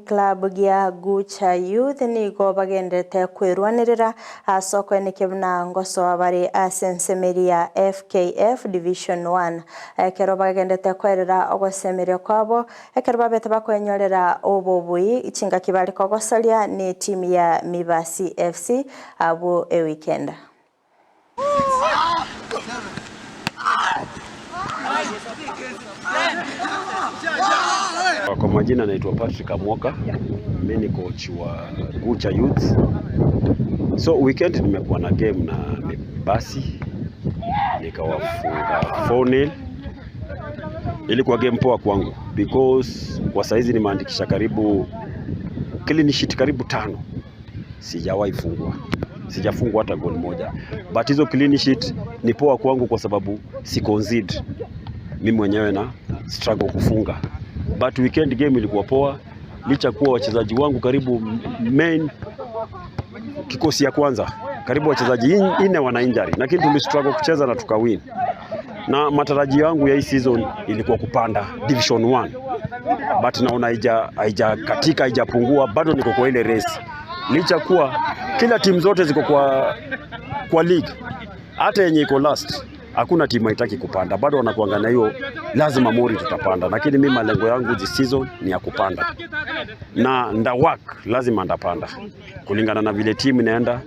Club ya Gucha Youth ni go bagendete kwirwanirira soko ni kibna ngoso abari asensemeria FKF Division 1 kero bagendete kwerera ogosemeria kwabo ekero babete bakwenyorera obobui ichinga kibali kogosalia ni timu ya Gusii FC abo weekend. Kwa majina naitwa Patrick Amwoka, mimi ni coach wa Gucha Youth. So weekend nimekuwa na game na Gusii, nikawafunga 4-0. Ilikuwa game poa kwangu because kwa saizi nimeandikisha karibu clean sheet karibu 5. Sijawahi fungwa. Sijafungwa hata goal moja. But hizo clean sheet ni poa kwangu kwa sababu si concede. Mimi mwenyewe na struggle kufunga. But weekend game ilikuwa poa, licha kuwa wachezaji wangu karibu main kikosi ya kwanza karibu wachezaji 4 wana injury, lakini tulistruggle kucheza na tukawin. Na matarajio yangu ya hii season ilikuwa kupanda Division 1, but naona haijakatika, haijapungua, bado niko kwa ile race. Licha kuwa kila timu zote ziko kwa league, hata yenye iko last hakuna timu haitaki kupanda, bado wanakuangana hiyo lazima mori tutapanda. Lakini mimi malengo yangu this season ni ya kupanda, na ndawak lazima ndapanda kulingana na vile timu inaenda.